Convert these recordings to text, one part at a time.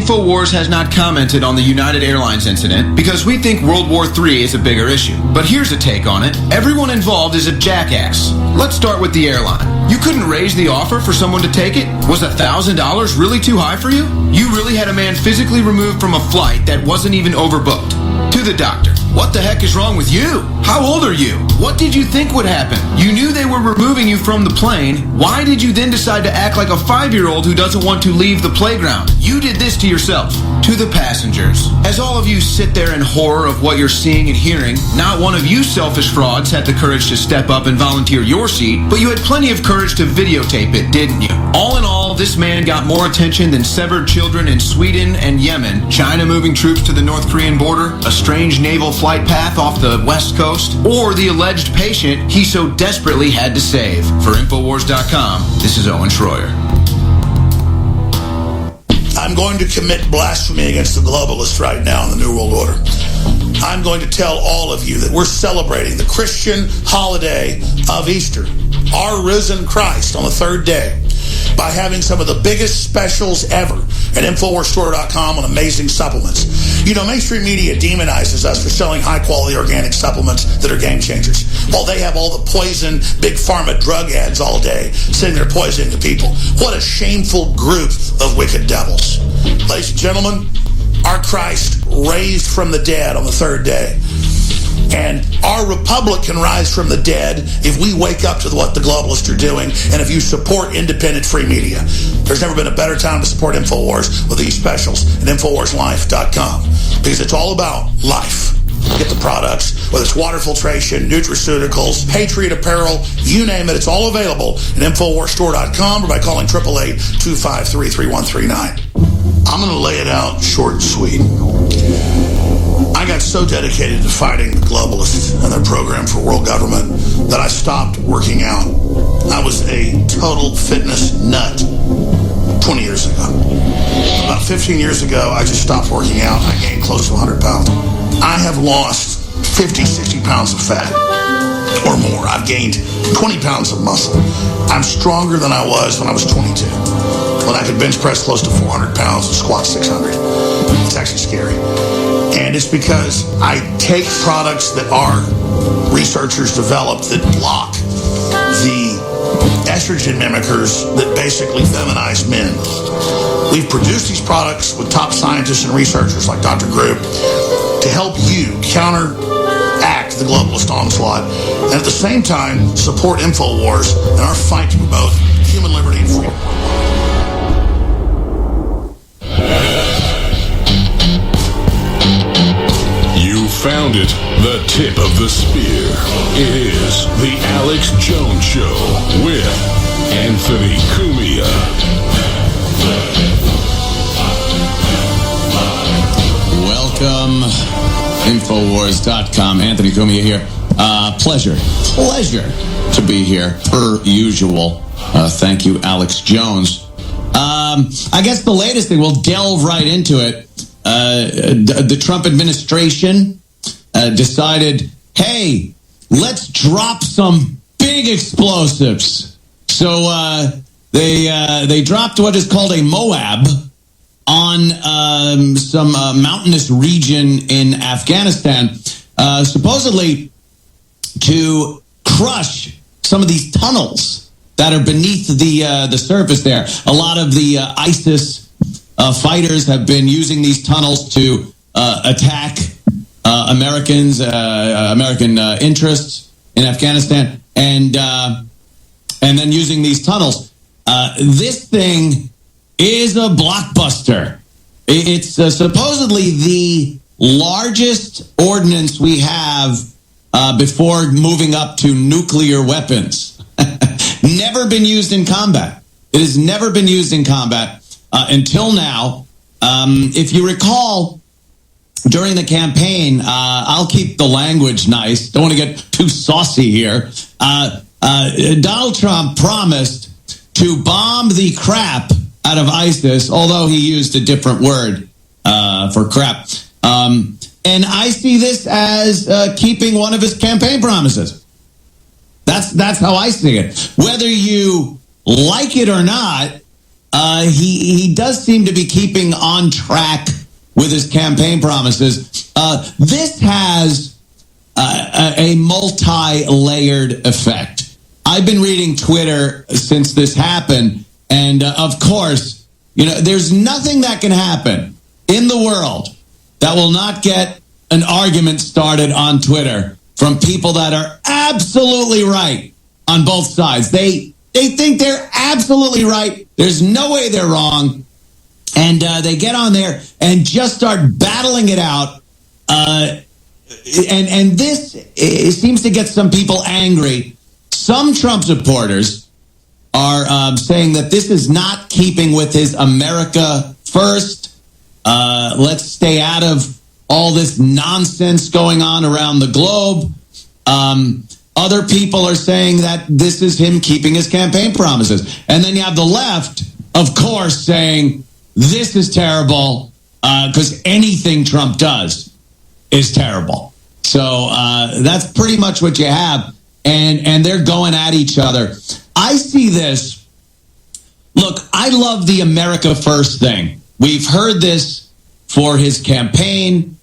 InfoWars has not commented on the United Airlines incident because we think World War III is a bigger issue. But here's a take on it. Everyone involved is a jackass. Let's start with the airline. You couldn't raise the offer for someone to take it? Was $1,000 really too high for you? You really had a man physically removed from a flight that wasn't even overbooked. To the doctor. What the heck is wrong with you? How old are you? What did you think would happen? You knew they were removing you from the plane. Why did you then decide to act like a 5-year-old who doesn't want to leave the playground? You did this to yourself. To the passengers. As all of you sit there in horror of what you're seeing and hearing, not one of you selfish frauds had the courage to step up and volunteer your seat, but you had plenty of courage to videotape it, didn't you? All in all, this man got more attention than severed children in Sweden and Yemen, China moving troops to the North Korean border, a strange naval flight path off the West Coast, or the alleged patient he so desperately had to save. For Infowars.com, this is Owen Schroyer. I'm going to commit blasphemy against the globalists right now in the New World Order. I'm going to tell all of you that we're celebrating the Christian holiday of Easter, our risen Christ on the third day, by having some of the biggest specials ever at InfoWarsStore.com on amazing supplements. You know, mainstream media demonizes us for selling high-quality organic supplements that are game changers, while they have all the poison, big pharma drug ads all day, sitting there poisoning the people. What a shameful group of wicked devils. Ladies and gentlemen, our Christ raised from the dead on the third day. And our republic can rise from the dead if we wake up to what the globalists are doing and if you support independent free media. There's never been a better time to support InfoWars with these specials at InfoWarsLife.com, because it's all about life. Get the products, whether it's water filtration, nutraceuticals, Patriot apparel, you name it, it's all available at InfoWarsStore.com or by calling 888-253-3139. I'm going to lay it out short and sweet. I got so dedicated to fighting the globalists and their program for world government that I stopped working out. I was a total fitness nut 20 years ago. About 15 years ago, I just stopped working out. I gained close to 100 pounds. I have lost 50, 60 pounds of fat or more. I've gained 20 pounds of muscle. I'm stronger than I was when I was 22, when I could bench press close to 400 pounds and squat 600. It's actually scary. And it's because I take products that our researchers developed that block the estrogen mimickers that basically feminize men. We've produced these products with top scientists and researchers like Dr. Group to help you counteract the globalist onslaught and at the same time support InfoWars in our fight to promote human liberty and freedom. Found it, the tip of the spear. It is the Alex Jones Show with Anthony Cumia. Welcome, Infowars.com. Anthony Cumia here. Pleasure to be here, per usual. Thank you, Alex Jones. I guess the latest thing, we'll delve right into it. The Trump administration decided, hey, let's drop some big explosives. So they dropped what is called a Moab on some mountainous region in Afghanistan, supposedly to crush some of these tunnels that are beneath the surface there. A lot of the ISIS fighters have been using these tunnels to attack American interests in Afghanistan, and then using these tunnels. This thing is a blockbuster. It's supposedly the largest ordnance we have before moving up to nuclear weapons. Never been used in combat. It has never been used in combat until now. If you recall, during the campaign, I'll keep the language nice. Don't want to get too saucy here. Donald Trump promised to bomb the crap out of ISIS, although he used a different word for crap. And I see this as keeping one of his campaign promises. That's how I see it. Whether you like it or not, he does seem to be keeping on track with his campaign promises. This has a multi-layered effect. I've been reading Twitter since this happened, and of course, there's nothing that can happen in the world that will not get an argument started on Twitter from people that are absolutely right on both sides. They think they're absolutely right. There's no way they're wrong. And they get on there and just start battling it out. And this seems to get some people angry. Some Trump supporters are saying that this is not keeping with his America first. Let's stay out of all this nonsense going on around the globe. Other people are saying that this is him keeping his campaign promises. And then you have the left, of course, saying this is terrible because anything Trump does is terrible. So that's pretty much what you have. And they're going at each other. I see this. Look, I love the America First thing. We've heard this for his campaign.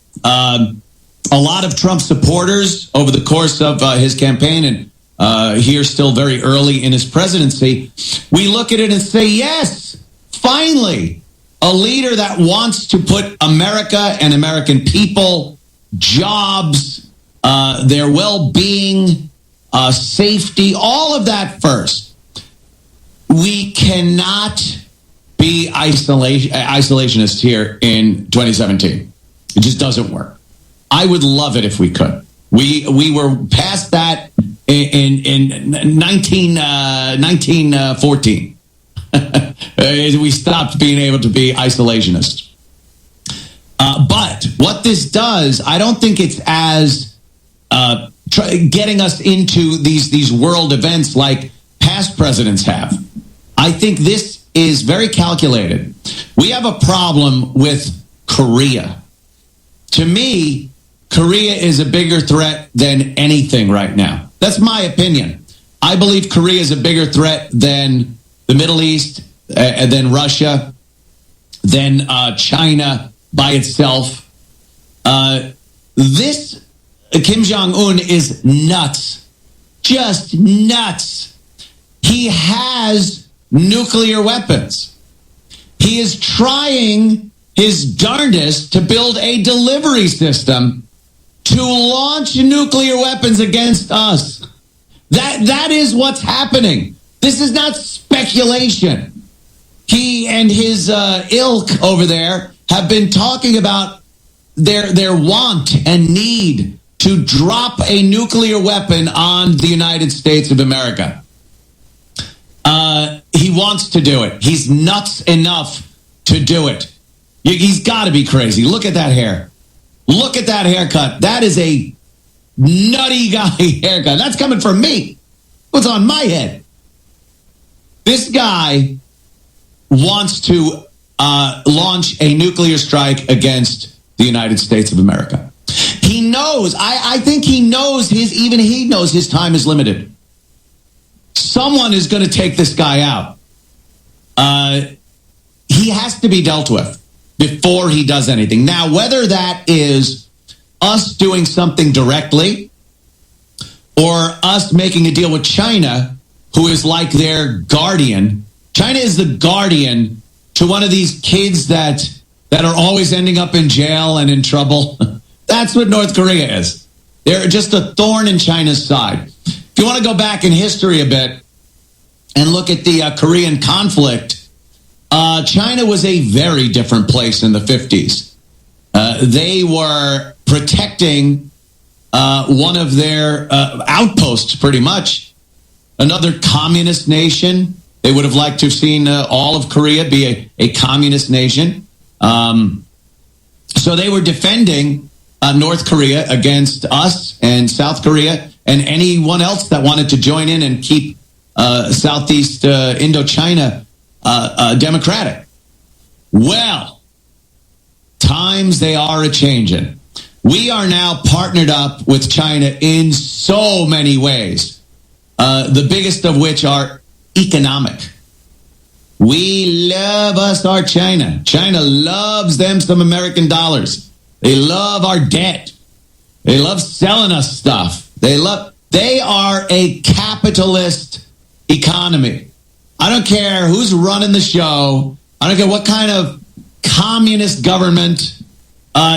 A lot of Trump supporters over the course of his campaign and here still very early in his presidency, we look at it and say, yes, finally, a leader that wants to put America and American people, jobs, their well-being, safety, all of that first. We cannot be isolationists here in 2017. It just doesn't work. I would love it if we could. We were past that in 1914. We stopped being able to be isolationists. But what this does, I don't think it's as getting us into these world events like past presidents have. I think this is very calculated. We have a problem with Korea. To me, Korea is a bigger threat than anything right now. That's my opinion. I believe Korea is a bigger threat than the Middle East, than Russia, than China by itself. This Kim Jong-un is nuts. Just nuts. He has nuclear weapons. He is trying his darndest to build a delivery system to launch nuclear weapons against us. That is what's happening. This is not speculation. He and his ilk over there have been talking about their want and need to drop a nuclear weapon on the United States of America. He wants to do it. He's nuts enough to do it. He's got to be crazy. Look at that hair. Look at that haircut. That is a nutty guy haircut. That's coming from me. What's on my head? This guy wants to launch a nuclear strike against the United States of America. He knows. I think he knows even he knows his time is limited. Someone is going to take this guy out. He has to be dealt with before he does anything. Now, whether that is us doing something directly or us making a deal with China, who is like their guardian. China is the guardian to one of these kids that are always ending up in jail and in trouble. That's what North Korea is. They're just a thorn in China's side. If you want to go back in history a bit and look at the Korean conflict, China was a very different place in the 50s. They were protecting one of their outposts, pretty much. Another communist nation. They would have liked to have seen all of Korea be a communist nation. So they were defending North Korea against us and South Korea and anyone else that wanted to join in and keep Southeast Indochina democratic. Well, times they are a-changing. We are now partnered up with China in so many ways, the biggest of which are economic. We love us our China. China loves them some American dollars. They love our debt. They love selling us stuff. They are a capitalist economy. I don't care who's running the show. I don't care what kind of communist government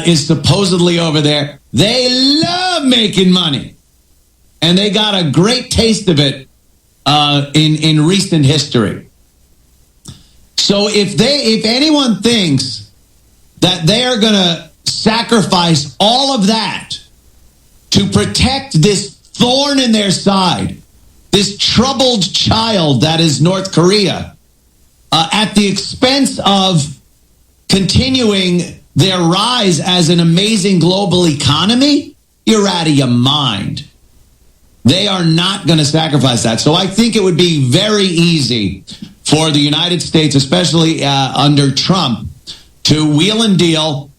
is supposedly over there. They love making money. And they got a great taste of it in recent history. So if anyone thinks that they are going to sacrifice all of that to protect this thorn in their side, this troubled child that is North Korea, at the expense of continuing their rise as an amazing global economy, you're out of your mind. They are not going to sacrifice that. So I think it would be very easy for the United States, especially under Trump, to wheel and deal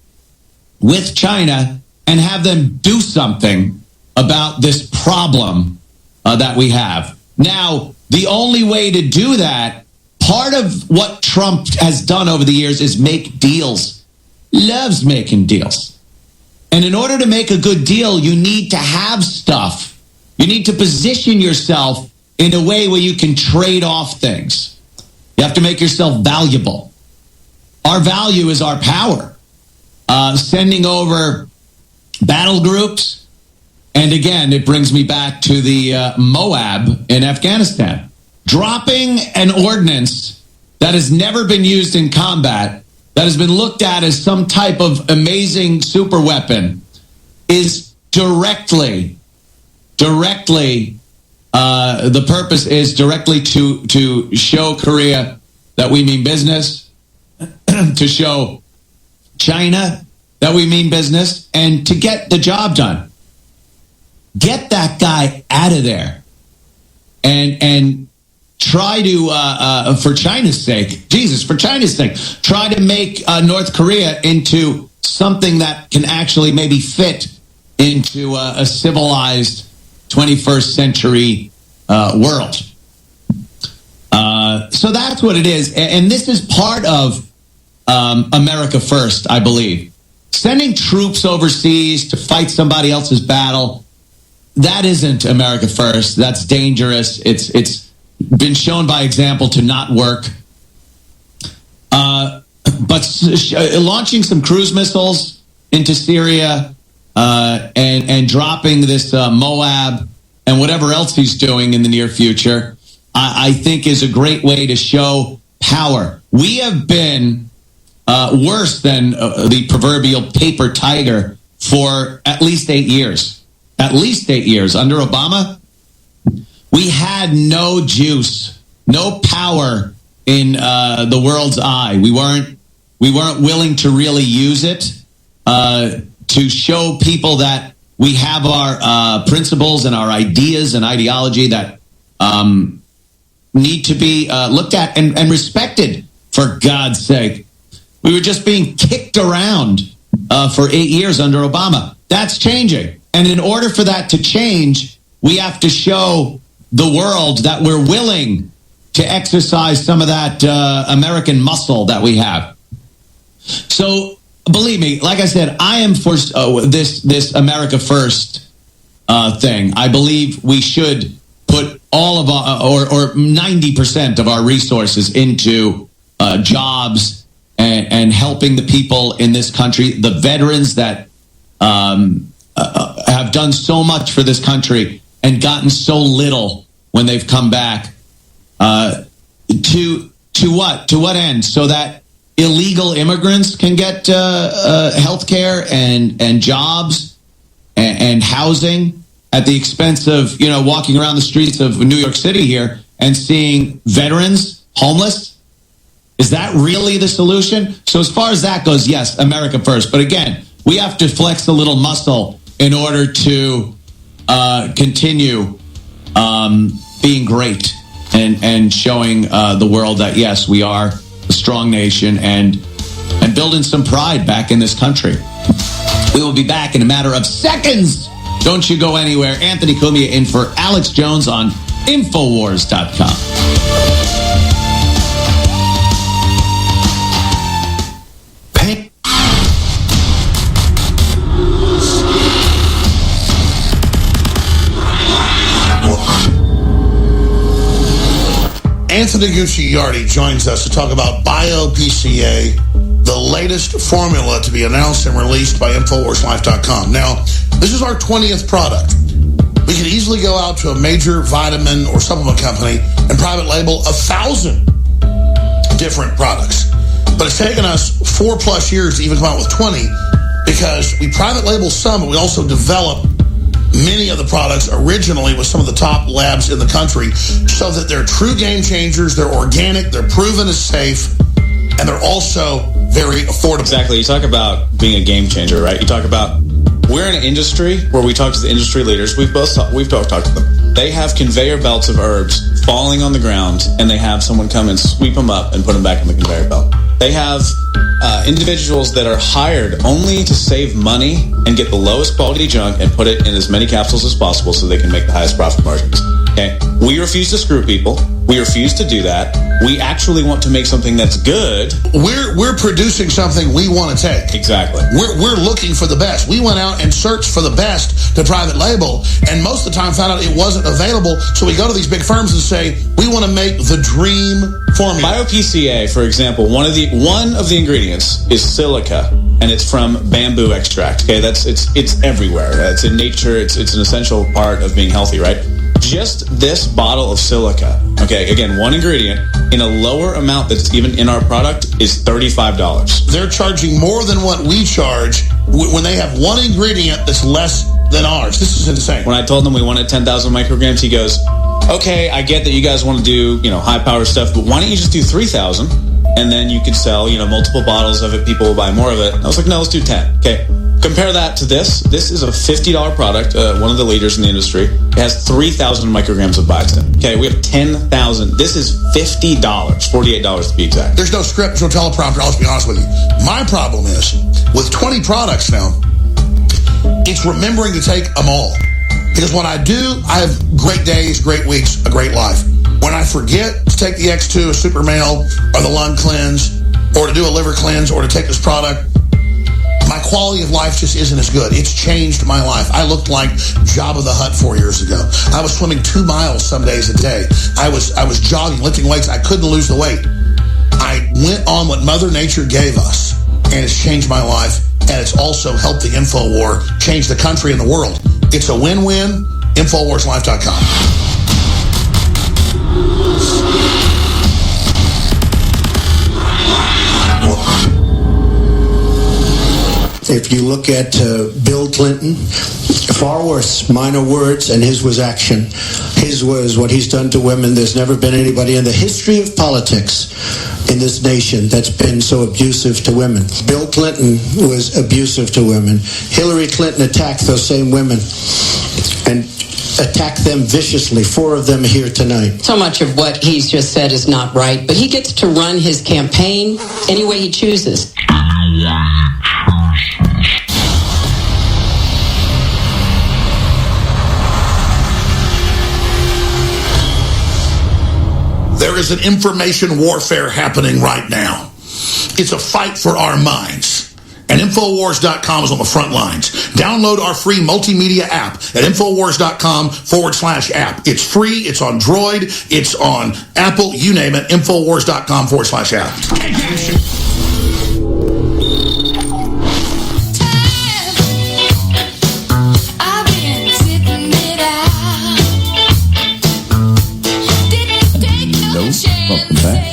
with China and have them do something about this problem that we have. Now, the only way to do that, part of what Trump has done over the years is make deals. Loves making deals. And in order to make a good deal, you need to have stuff. You need to position yourself in a way where you can trade off things. You have to make yourself valuable. Our value is our power. Sending over battle groups. And again, it brings me back to the Moab in Afghanistan. Dropping an ordnance that has never been used in combat, that has been looked at as some type of amazing super weapon, is directly, the purpose is directly to show Korea that we mean business, to show China that we mean business, and to get the job done. Get that guy out of there and try to, for China's sake, try to make North Korea into something that can actually maybe fit into a civilized 21st century world. So that's what it is. And this is part of America First, I believe. Sending troops overseas to fight somebody else's battle, that isn't America First. That's dangerous. It's been shown by example to not work. But launching some cruise missiles into Syria and dropping this Moab and whatever else he's doing in the near future, I think is a great way to show power. We have been worse than the proverbial paper tiger for at least 8 years. At least 8 years. Under Obama, we had no juice, no power in the world's eye. We weren't willing to really use it to show people that we have our principles and our ideas and ideology that need to be looked at and respected, for God's sake. We were just being kicked around for 8 years under Obama. That's changing. And in order for that to change, we have to show the world that we're willing to exercise some of that American muscle that we have. So, believe me, like I said, I am for this America First thing. I believe we should put all of our, or 90% of our resources into jobs and helping the people in this country, the veterans that have done so much for this country and gotten so little when they've come back. To what? To what end? So that illegal immigrants can get health care and jobs and housing at the expense of, walking around the streets of New York City here and seeing veterans homeless? Is that really the solution? So as far as that goes, yes, America First. But again, we have to flex a little muscle in order to continue being great and showing the world that, yes, we are a strong nation and building some pride back in this country. We will be back in a matter of seconds. Don't you go anywhere. Anthony Cumia in for Alex Jones on Infowars.com. Anthony Gucciardi joins us to talk about BioPCA, the latest formula to be announced and released by InfoWarsLife.com. Now, this is our 20th product. We could easily go out to a major vitamin or supplement company and private label 1,000 different products. But it's taken us 4+ years to even come out with 20 because we private label some, but we also develop many of the products originally with some of the top labs in the country so that they're true game changers, they're organic, they're proven as safe, and they're also very affordable. Exactly. You talk about being a game changer, right? You talk about, we're in an industry where we talk to the industry leaders. We've both talked to them. They have conveyor belts of herbs falling on the ground, and they have someone come and sweep them up and put them back in the conveyor belt. They have individuals that are hired only to save money and get the lowest quality junk and put it in as many capsules as possible so they can make the highest profit margins. Okay? We refuse to screw people. We refuse to do that. We actually want to make something that's good. We're producing something we want to take. Exactly. We're looking for the best. We went out and searched for the best to private label, and most of the time found out it wasn't available. So we go to these big firms and say, we want to make the dream formula. BioPCA, for example, one of the ingredients is silica, and it's from bamboo extract. Okay, it's everywhere. It's in nature. It's an essential part of being healthy, right? Just this bottle of silica, okay, again, one ingredient in a lower amount that's even in our product is $35. They're charging more than what we charge when they have one ingredient that's less than ours. This is insane. When I told them we wanted 10,000 micrograms, he goes, okay, I get that you guys want to do, high power stuff, but why don't you just do 3,000? And then you could sell, multiple bottles of it. People will buy more of it. And I was like, no, let's do 10. Okay. Compare that to this. This is a $50 product, one of the leaders in the industry. It has 3,000 micrograms of biotin. Okay, we have 10,000. This is $50, $48 to be exact. There's no script, no teleprompter, I'll just be honest with you. My problem is, with 20 products now, it's remembering to take them all. Because when I do, I have great days, great weeks, a great life. When I forget to take the X2, a super male, or the lung cleanse, or to do a liver cleanse, or to take this product, my quality of life just isn't as good. It's changed my life. I looked like Jabba the Hutt 4 years ago. I was swimming 2 miles some days a day. I was jogging, lifting weights. I couldn't lose the weight. I went on what Mother Nature gave us, and it's changed my life, and it's also helped the InfoWar change the country and the world. It's a win-win. InfoWarsLife.com. If you look at Bill Clinton, far worse, minor words, and his was action. His was what he's done to women. There's never been anybody in the history of politics in this nation that's been so abusive to women. Bill Clinton was abusive to women. Hillary Clinton attacked those same women and attacked them viciously. 4 of them here tonight. So much of what he's just said is not right, but he gets to run his campaign any way he chooses. There is an information warfare happening right now. It's a fight for our minds. And Infowars.com is on the front lines. Download our free multimedia app at Infowars.com/app. It's free. It's on Droid. It's on Apple. You name it. Infowars.com/app. Welcome back.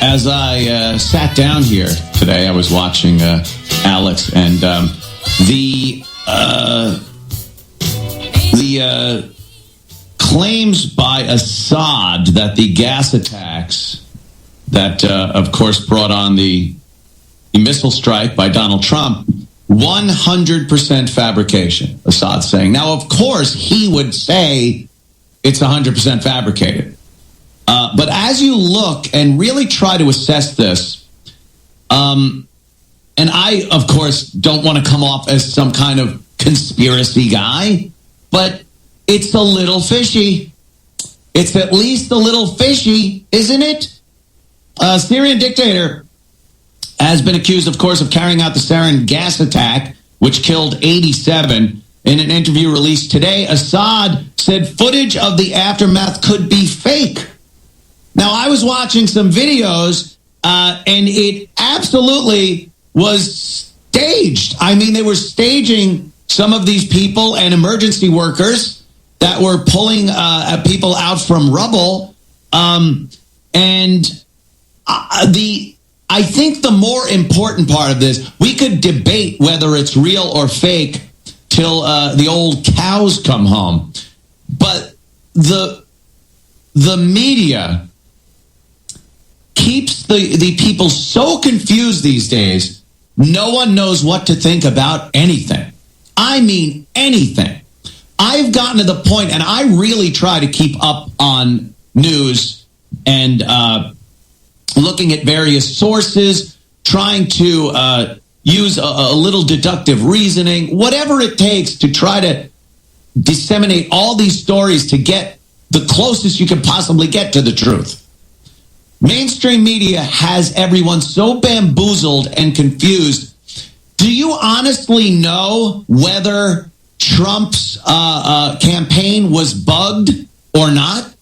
As I sat down here today, I was watching Alex, and the claims by Assad that the gas attacks that, of course, brought on the missile strike by Donald Trump, 100% fabrication, Assad's saying. Now, of course, he would say it's 100% fabricated. But as you look and really try to assess this, and I, of course, don't want to come off as some kind of conspiracy guy, but it's a little fishy. It's at least a little fishy, isn't it? A Syrian dictator has been accused, of course, of carrying out the sarin gas attack, which killed 87. In an interview released today, Assad said footage of the aftermath could be fake. Now, I was watching some videos, and it absolutely was staged. I mean, they were staging some of these people and emergency workers that were pulling people out from rubble. I think the more important part of this, we could debate whether it's real or fake till the old cows come home. But the media keeps the people so confused these days, no one knows what to think about anything. I mean, anything. I've gotten to the point, and I really try to keep up on news and looking at various sources, trying to use a little deductive reasoning, whatever it takes to try to disseminate all these stories to get the closest you can possibly get to the truth. Mainstream media has everyone so bamboozled and confused. Do you honestly know whether Trump's campaign was bugged or not?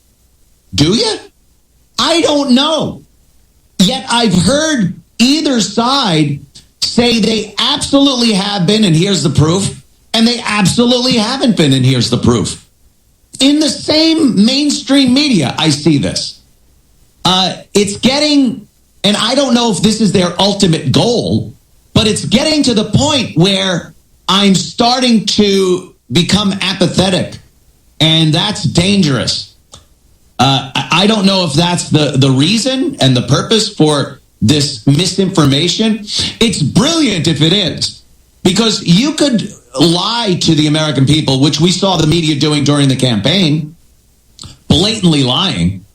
Do you? I don't know. Yet I've heard either side say they absolutely have been, and here's the proof, and they absolutely haven't been, and here's the proof. In the same mainstream media, I see this. It's getting, and I don't know if this is their ultimate goal, but it's getting to the point where I'm starting to become apathetic, and that's dangerous. I don't know if that's the reason and the purpose for this misinformation. It's brilliant if it is, because you could lie to the American people, which we saw the media doing during the campaign, blatantly lying.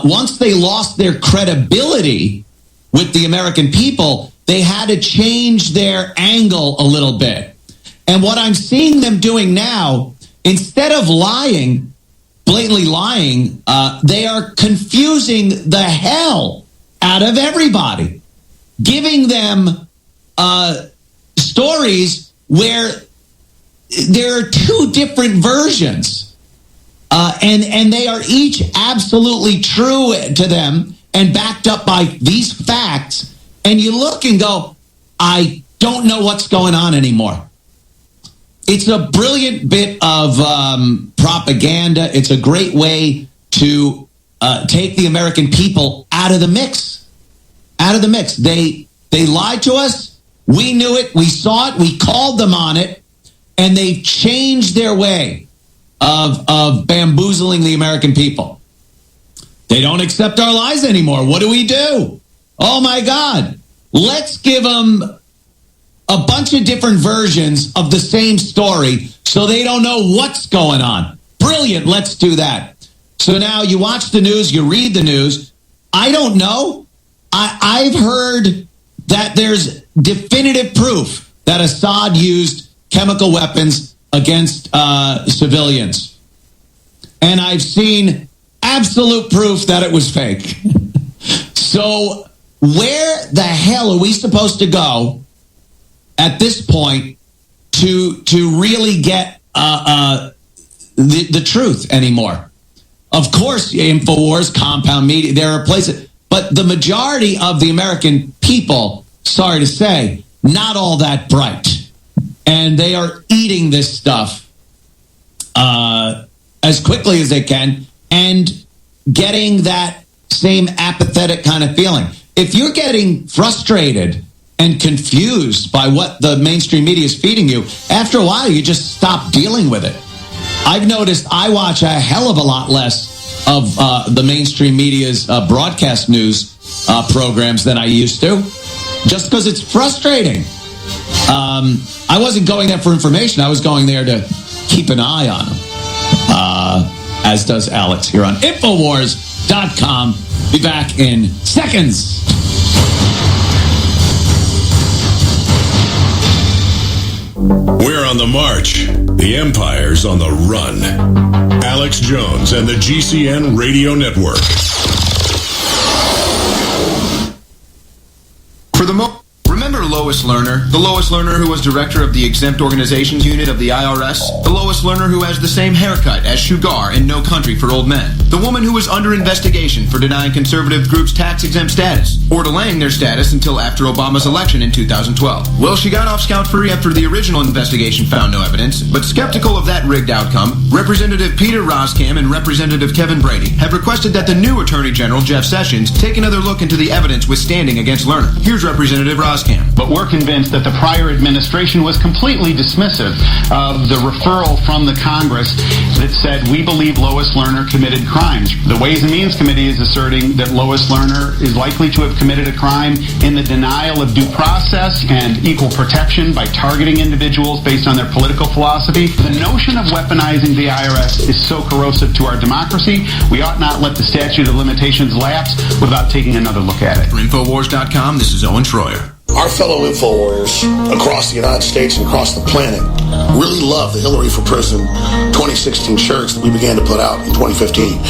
Once they lost their credibility with the American people, they had to change their angle a little bit. And what I'm seeing them doing now, instead of lying, blatantly lying, they are confusing the hell out of everybody, giving them stories where there are two different versions. And they are each absolutely true to them and backed up by these facts. And you look and go, I don't know what's going on anymore. It's a brilliant bit of propaganda. It's a great way to take the American people out of the mix. Out of the mix. They lied to us. We knew it. We saw it. We called them on it. And they've changed their way of bamboozling the American people. They don't accept our lies anymore. What do? Oh, my God. Let's give them a bunch of different versions of the same story so they don't know what's going on. Brilliant. Let's do that. So now you watch the news, you read the news. I don't know. I've heard that there's definitive proof that Assad used chemical weapons against civilians. And I've seen absolute proof that it was fake. So where the hell are we supposed to go at this point to really get the truth anymore? Of course, InfoWars, Compound Media, there are places, but the majority of the American people, sorry to say, not all that bright. And they are eating this stuff as quickly as they can and getting that same apathetic kind of feeling. If you're getting frustrated and confused by what the mainstream media is feeding you, after a while, you just stop dealing with it. I've noticed I watch a hell of a lot less of the mainstream media's broadcast news programs than I used to, just because it's frustrating. I wasn't going there for information. I was going there to keep an eye on them, as does Alex here on Infowars.com. Be back in seconds. We're on the march. The Empire's on the run. Alex Jones and the GCN Radio Network. Remember low Lois Lerner, the Lois Lerner who was director of the Exempt Organizations Unit of the IRS, the Lois Lerner who has the same haircut as Sugar in No Country for Old Men, the woman who was under investigation for denying conservative groups tax-exempt status, or delaying their status until after Obama's election in 2012. Well, she got off scot-free after the original investigation found no evidence, but skeptical of that rigged outcome, Representative Peter Roskam and Representative Kevin Brady have requested that the new Attorney General, Jeff Sessions, take another look into the evidence withstanding against Lerner. Here's Representative Roskam. But we're convinced that the prior administration was completely dismissive of the referral from the Congress that said, we believe Lois Lerner committed crimes. The Ways and Means Committee is asserting that Lois Lerner is likely to have committed a crime in the denial of due process and equal protection by targeting individuals based on their political philosophy. The notion of weaponizing the IRS is so corrosive to our democracy, we ought not let the statute of limitations lapse without taking another look at it. For Infowars.com, this is Owen Schroyer. Our fellow InfoWars across the United States and across the planet really love the Hillary for Prison 2016 shirts that we began to put out in 2015.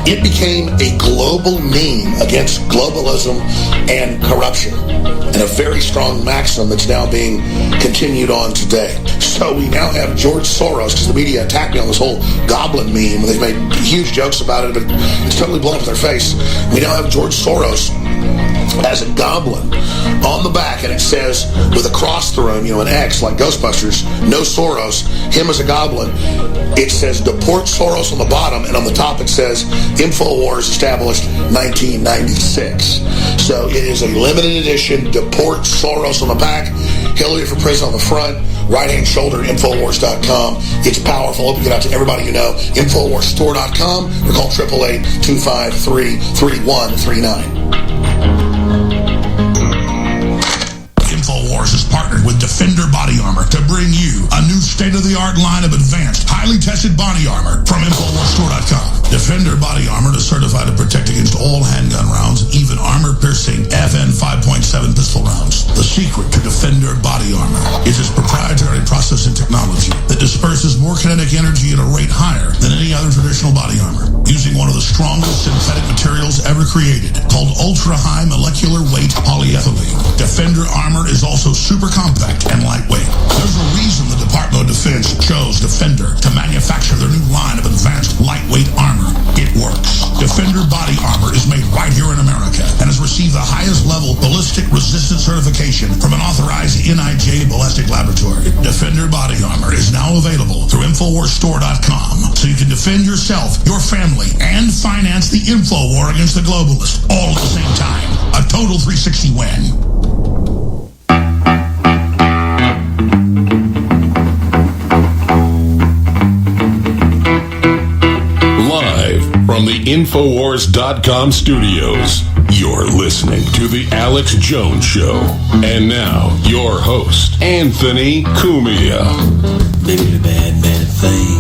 It became a global meme against globalism and corruption, and a very strong maxim that's now being continued on today. So we now have George Soros, because the media attacked me on this whole goblin meme, and they've made huge jokes about it, but it's totally blown up in their face. We now have George Soros as a goblin on the back, and it says with a cross through him, an X like Ghostbusters, no Soros, him as a goblin. It says deport Soros on the bottom, and on the top it says InfoWars established 1996. So it is a limited edition, deport Soros on the back, Hillary for Prison on the front, right-hand shoulder, Infowars.com. It's powerful. Hope you get out to everybody you know. Infowarsstore.com, or call 888-253-3139. InfoWars is partnered with Defender Body Armor to bring you a new state-of-the-art line of advanced, highly tested body armor from InfoWarsStore.com. Defender Body Armor is certified to protect against all handgun rounds, even armor-piercing FN 5.7 pistol rounds. The secret to Defender Body Armor is its proprietary processing technology that disperses more kinetic energy at a rate higher than any other traditional body armor, using one of the strongest synthetic materials ever created, called ultra-high molecular weight polyethylene. Defender Armor is also super compact and lightweight. There's a reason the Department of Defense chose Defender to manufacture their new line of advanced lightweight armor. It works. Defender Body Armor is made right here in America and has received the highest level ballistic resistance certification from an authorized NIJ ballistic laboratory. Defender Body Armor is now available through InfoWarsStore.com, so you can defend yourself, your family, and finance the info war against the globalists all at the same time. A total 360 win. From the Infowars.com studios, you're listening to The Alex Jones Show. And now, your host, Anthony Cumia. They did a bad thing.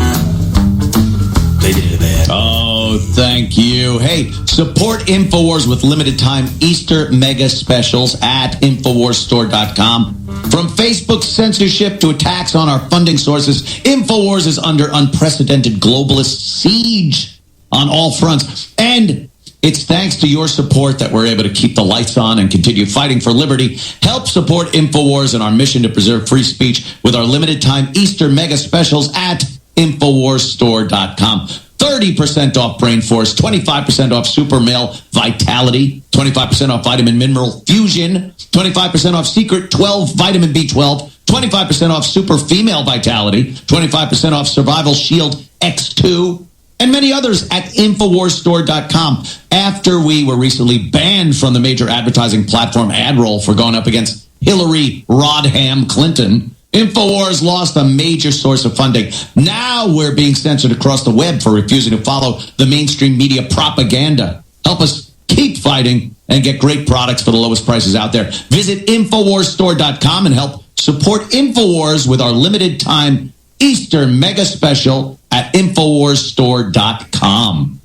They did a bad. Oh, thank you. Hey, support InfoWars with limited time Easter mega specials at InfoWarsStore.com. From Facebook censorship to attacks on our funding sources, InfoWars is under unprecedented globalist siege on all fronts. And it's thanks to your support that we're able to keep the lights on and continue fighting for liberty. Help support InfoWars and our mission to preserve free speech with our limited time Easter mega specials at InfoWarsStore.com. 30% off Brain Force, 25% off Super Male Vitality, 25% off Vitamin Mineral Fusion, 25% off Secret 12 Vitamin B12, 25% off Super Female Vitality, 25% off Survival Shield X2, and many others at InfoWarsStore.com. After we were recently banned from the major advertising platform AdRoll for going up against Hillary Rodham Clinton, InfoWars lost a major source of funding. Now we're being censored across the web for refusing to follow the mainstream media propaganda. Help us keep fighting and get great products for the lowest prices out there. Visit InfoWarsStore.com and help support InfoWars with our limited time Easter mega special at InfoWarsStore.com.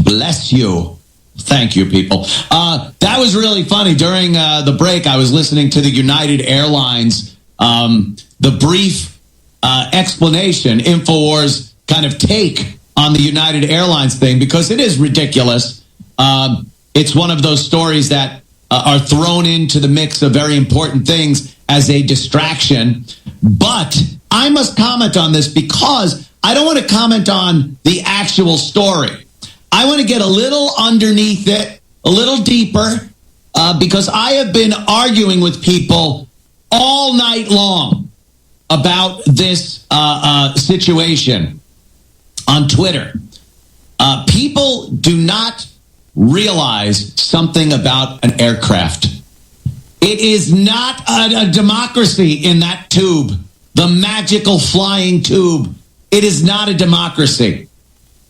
Bless you. Thank you, people. That was really funny. During the break, I was listening to the United Airlines, the brief explanation, InfoWars kind of take on the United Airlines thing, because it is ridiculous. It's one of those stories that are thrown into the mix of very important things as a distraction. But I must comment on this because I don't want to comment on the actual story. I want to get a little underneath it, a little deeper, because I have been arguing with people all night long about this situation on Twitter. People do not realize something about an aircraft. It is not a democracy in that tube, the magical flying tube. It is not a democracy.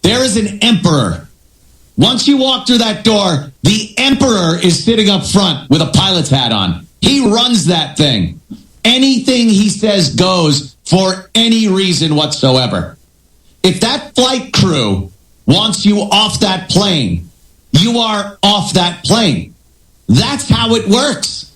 There is an emperor. Once you walk through that door, the emperor is sitting up front with a pilot's hat on. He runs that thing. Anything he says goes for any reason whatsoever. If that flight crew wants you off that plane, you are off that plane. That's how it works.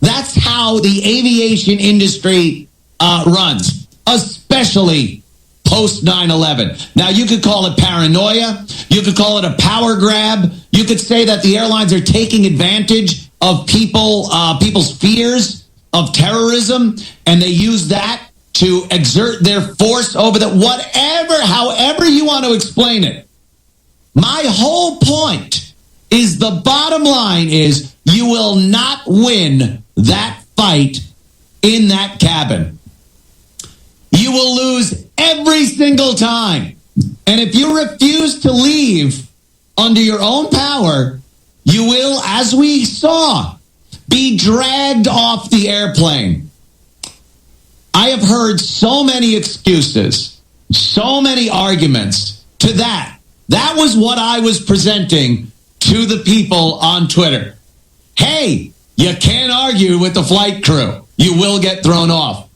That's how the aviation industry runs, especially post 9/11. Now, you could call it paranoia. You could call it a power grab. You could say that the airlines are taking advantage of people's fears of terrorism, and they use that to exert their force over the however you want to explain it. My whole point is the bottom line is you will not win that fight in that cabin. You will lose every single time. And if you refuse to leave under your own power, you will, as we saw, be dragged off the airplane. I have heard so many excuses, so many arguments to that. That was what I was presenting to the people on Twitter. Hey, you can't argue with the flight crew. You will get thrown off.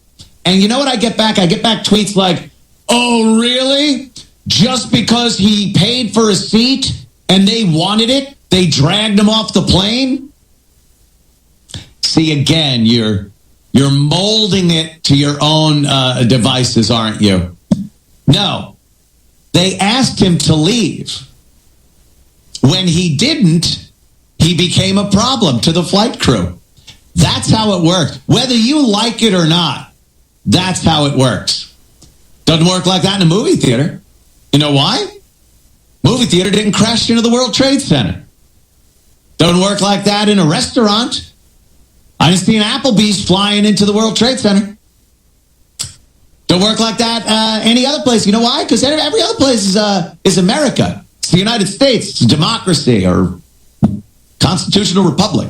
And you know what I get back? I get back tweets like, oh, really? Just because he paid for a seat and they wanted it, they dragged him off the plane? See, again, you're molding it to your own devices, aren't you? No. They asked him to leave. When he didn't, he became a problem to the flight crew. That's how it works. Whether you like it or not, that's how it works. Doesn't work like that in a movie theater. You know why? Movie theater didn't crash into the World Trade Center. Don't work like that in a restaurant. I didn't see an Applebee's flying into the World Trade Center. Don't work like that any other place. You know why? Because every other place is America. It's the United States. It's a democracy or constitutional republic.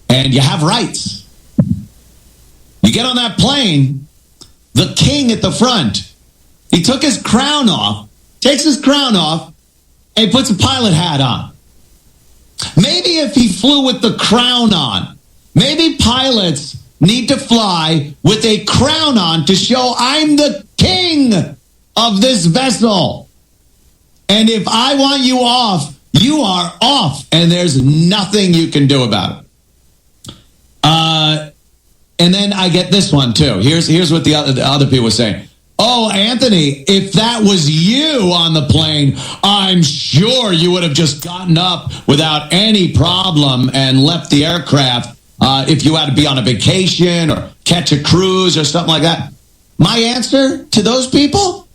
And you have rights. You get on that plane, the king at the front, he took his crown off, takes his crown off, and puts a pilot hat on. Maybe if he flew with the crown on, maybe pilots need to fly with a crown on to show I'm the king of this vessel. And if I want you off, you are off, and there's nothing you can do about it. And then I get this one, too. Here's what the other people were saying. Oh, Anthony, if that was you on the plane, I'm sure you would have just gotten up without any problem and left the aircraft if you had to be on a vacation or catch a cruise or something like that. My answer to those people?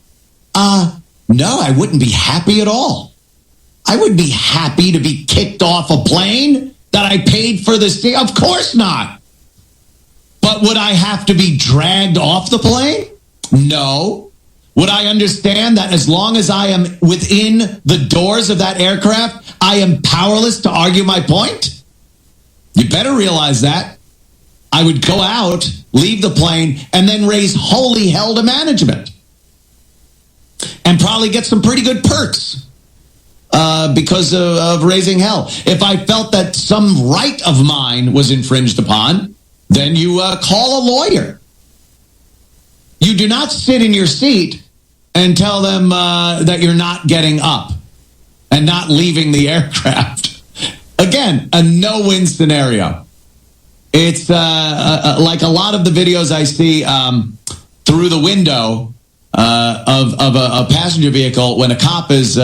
No, I wouldn't be happy at all. I wouldn't be happy to be kicked off a plane that I paid for this thing. Of course not. But would I have to be dragged off the plane? No. Would I understand that as long as I am within the doors of that aircraft, I am powerless to argue my point? You better realize that. I would go out, leave the plane, and then raise holy hell to management. And probably get some pretty good perks because of raising hell. If I felt that some right of mine was infringed upon, then you call a lawyer. You do not sit in your seat and tell them that you're not getting up and not leaving the aircraft. Again, a no-win scenario. It's like a lot of the videos I see through the window of a passenger vehicle when a cop is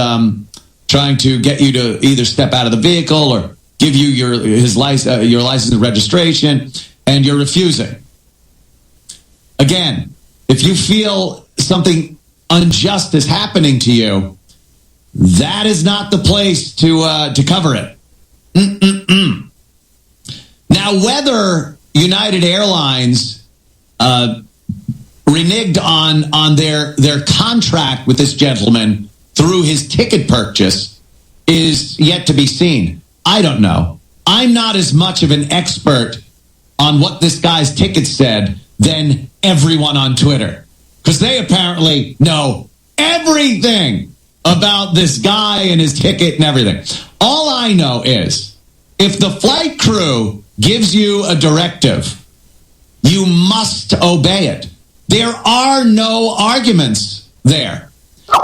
trying to get you to either step out of the vehicle or give you your license and registration, and you're refusing. Again, if you feel something unjust is happening to you, that is not the place to cover it. Now, whether United Airlines reneged on their contract with this gentleman through his ticket purchase is yet to be seen. I don't know. I'm not as much of an expert on what this guy's ticket said than everyone on Twitter, because they apparently know everything about this guy and his ticket and everything. All I know is if the flight crew gives you a directive, you must obey it. There are no arguments there.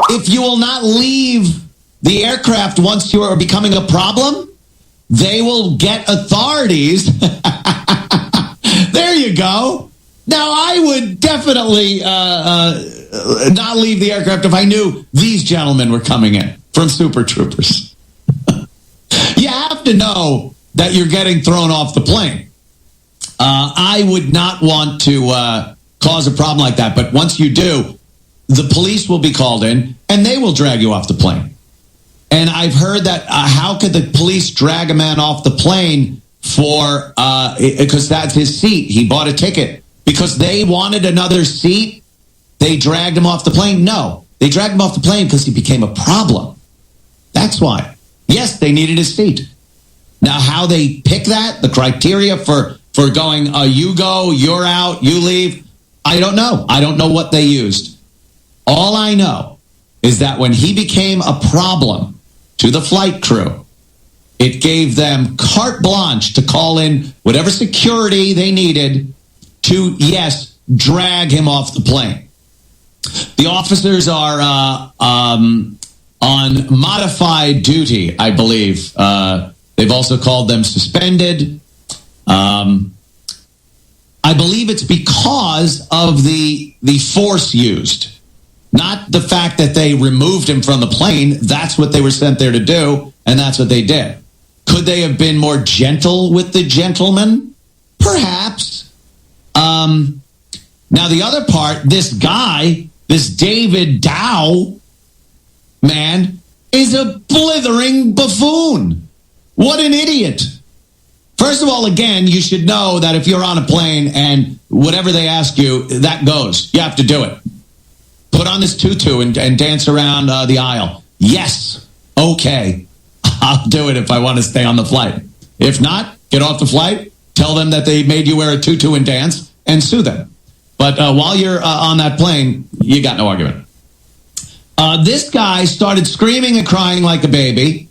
If you will not leave the aircraft once you are becoming a problem, they will get authorities. There you go. Now, I would definitely not leave the aircraft if I knew these gentlemen were coming in from Super Troopers. You have to know that you're getting thrown off the plane. I would not want to cause a problem like that. But once you do, the police will be called in and they will drag you off the plane. And I've heard that how could the police drag a man off the plane for, because that's his seat. He bought a ticket. Because they wanted another seat, they dragged him off the plane? No. They dragged him off the plane because he became a problem. That's why. Yes, they needed his seat. Now, how they pick that, the criteria for going, you go, you're out, you leave, I don't know. I don't know what they used. All I know is that when he became a problem to the flight crew, it gave them carte blanche to call in whatever security they needed to, yes, drag him off the plane. The officers are on modified duty, I believe. They've also called them suspended. I believe it's because of the force used, not the fact that they removed him from the plane. That's what they were sent there to do, and that's what they did. Could they have been more gentle with the gentleman? Perhaps. Now, the other part, this guy, this David Dow man, is a blithering buffoon. What an idiot. First of all, again, you should know that if you're on a plane and whatever they ask you, that goes. You have to do it. Put on this tutu and dance around the aisle. Yes. Okay. I'll do it if I want to stay on the flight. If not, get off the flight, tell them that they made you wear a tutu and dance, and sue them. But while you're on that plane, you got no argument. This guy started screaming and crying like a baby.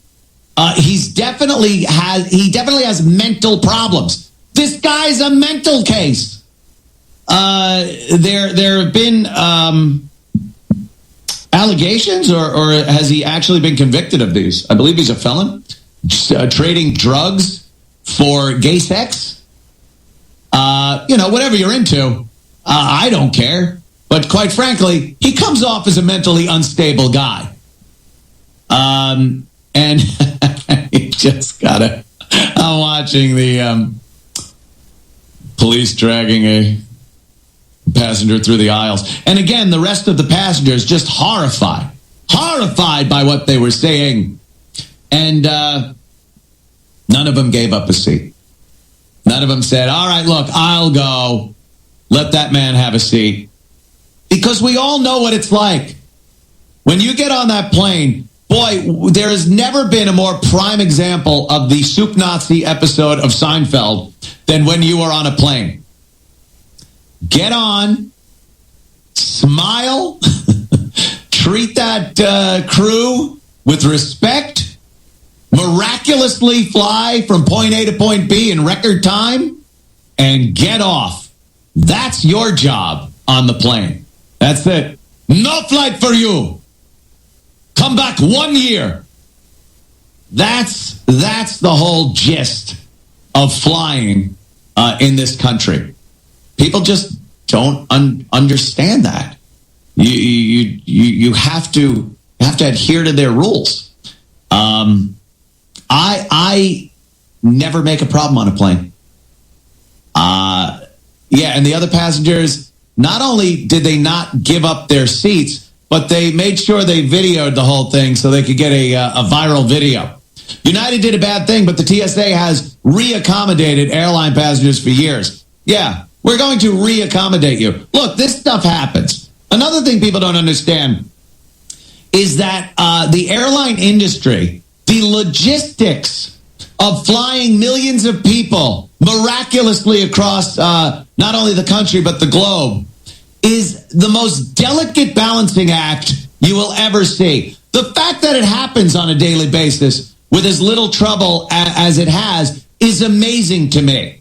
He definitely has mental problems. This guy's a mental case. There have been allegations, or has he actually been convicted of these? I believe he's a felon. Trading drugs for gay sex. Whatever you're into, I don't care. But quite frankly, he comes off as a mentally unstable guy. And you just gotta... I'm watching the police dragging a passenger through the aisles. And again, the rest of the passengers just horrified by what they were saying. And none of them gave up a seat. None of them said, all right, look, I'll go. Let that man have a seat. Because we all know what it's like. When you get on that plane, boy, there has never been a more prime example of the Soup Nazi episode of Seinfeld than when you are on a plane. Get on, smile, treat that crew with respect, miraculously fly from point A to point B in record time, and get off. That's your job on the plane. That's it. No flight for you. Come back 1 year. That's the whole gist of flying in this country. People just don't understand that. You have to adhere to their rules. I never make a problem on a plane. Yeah, and the other passengers, not only did they not give up their seats, but they made sure they videoed the whole thing so they could get a viral video. United did a bad thing, but the TSA has reaccommodated airline passengers for years. Yeah, we're going to reaccommodate you. Look, this stuff happens. Another thing people don't understand is that the airline industry, the logistics of flying millions of people miraculously across not only the country but the globe, is the most delicate balancing act you will ever see. The fact that it happens on a daily basis with as little trouble as it has is amazing to me.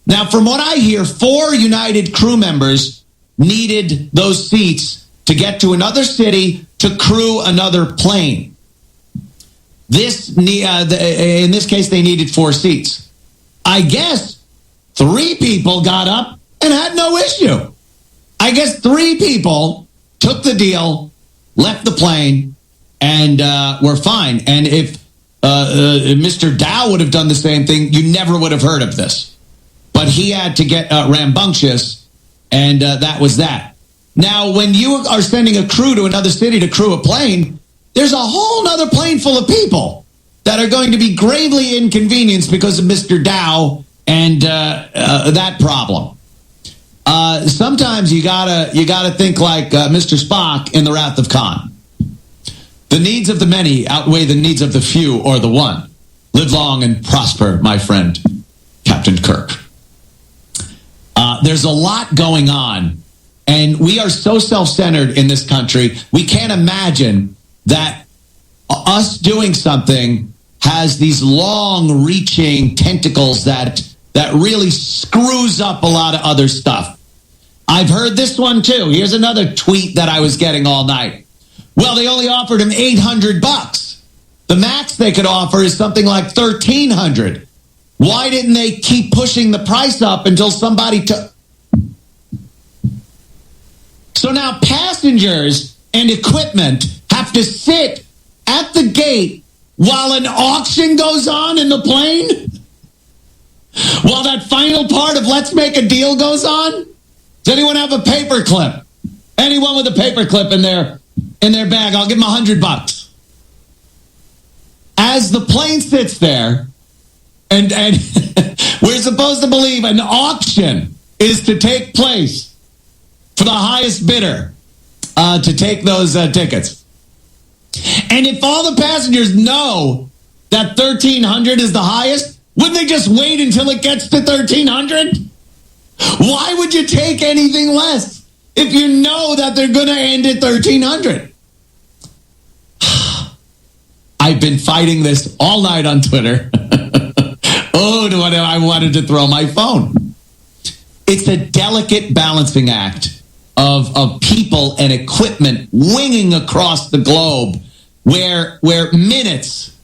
Now, from what I hear, 4 United crew members needed those seats to get to another city to crew another plane. In this case, they needed 4 seats. I guess 3 people got up and had no issue. I guess 3 people took the deal, left the plane, and were fine. And if Mr. Dow would have done the same thing, you never would have heard of this. But he had to get rambunctious, and that was that. Now, when you are sending a crew to another city to crew a plane, there's a whole other plane full of people that are going to be gravely inconvenienced because of Mr. Dow and that problem. Sometimes you gotta think like Mr. Spock in The Wrath of Khan. The needs of the many outweigh the needs of the few or the one. Live long and prosper, my friend, Captain Kirk. There's a lot going on, and we are so self-centered in this country, we can't imagine that us doing something has these long-reaching tentacles that really screws up a lot of other stuff. I've heard this one too. Here's another tweet that I was getting all night. Well, they only offered him $800. The max they could offer is something like $1,300. Why didn't they keep pushing the price up until somebody took? So now passengers and equipment have to sit at the gate while an auction goes on in the plane? While that final part of let's make a deal goes on? Does anyone have a paper clip? Anyone with a paper clip in their bag, I'll give them $100. As the plane sits there, and we're supposed to believe an auction is to take place for the highest bidder to take those tickets. And if all the passengers know that $1,300 is the highest, wouldn't they just wait until it gets to $1,300? Why would you take anything less if you know that they're going to end at $1,300? I've been fighting this all night on Twitter. I wanted to throw my phone. It's a delicate balancing act of people and equipment winging across the globe where minutes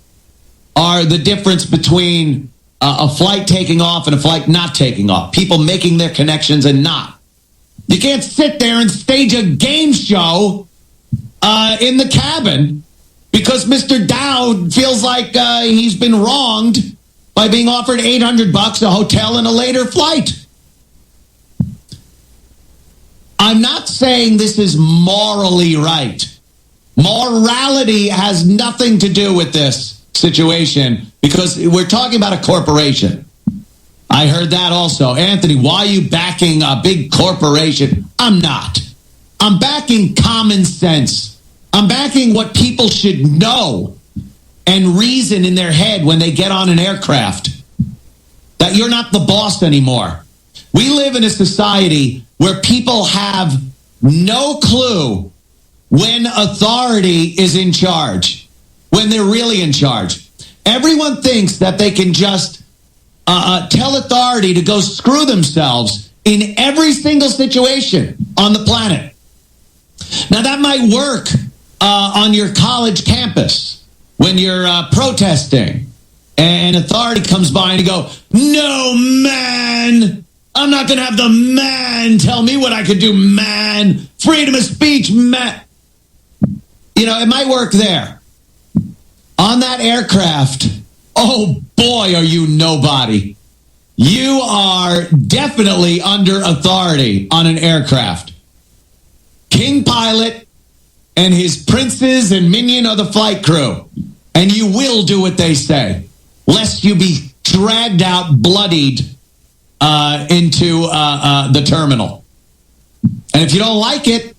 are the difference between a flight taking off and a flight not taking off. People making their connections and not. You can't sit there and stage a game show in the cabin because Mr. Dowd feels like he's been wronged by being offered $800, a hotel, and a later flight. I'm not saying this is morally right. Morality has nothing to do with this situation because we're talking about a corporation. I heard that also. Anthony, why are you backing a big corporation? I'm not. I'm backing common sense. I'm backing what people should know and reason in their head when they get on an aircraft. That you're not the boss anymore. We live in a society where people have no clue when authority is in charge, when they're really in charge. Everyone thinks that they can just tell authority to go screw themselves in every single situation on the planet. Now, that might work on your college campus when you're protesting and authority comes by and you go, no, man, I'm not going to have the man tell me what I could do, man. Freedom of speech, man. You know, it might work there. On that aircraft, Oh boy, are you nobody. You are definitely under authority on an aircraft. King pilot and his princes and minion of the flight crew. And you will do what they say, lest you be dragged out bloodied into the terminal. And if you don't like it,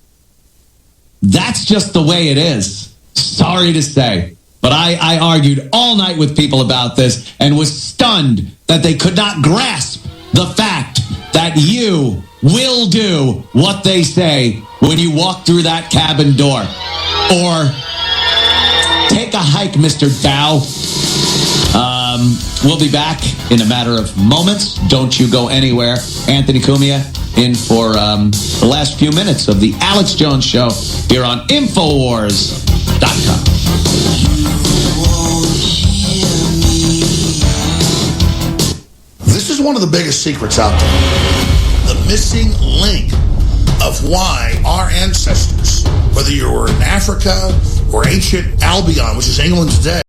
that's just the way it is. Sorry to say. But I argued all night with people about this and was stunned that they could not grasp the fact that you will do what they say when you walk through that cabin door. Or take a hike, Mr. Dow. We'll be back in a matter of moments. Don't you go anywhere. Anthony Cumia in for the last few minutes of the Alex Jones Show here on Infowars.com. This is one of the biggest secrets out there. The missing link of why our ancestors, whether you were in Africa or ancient Albion, which is England today,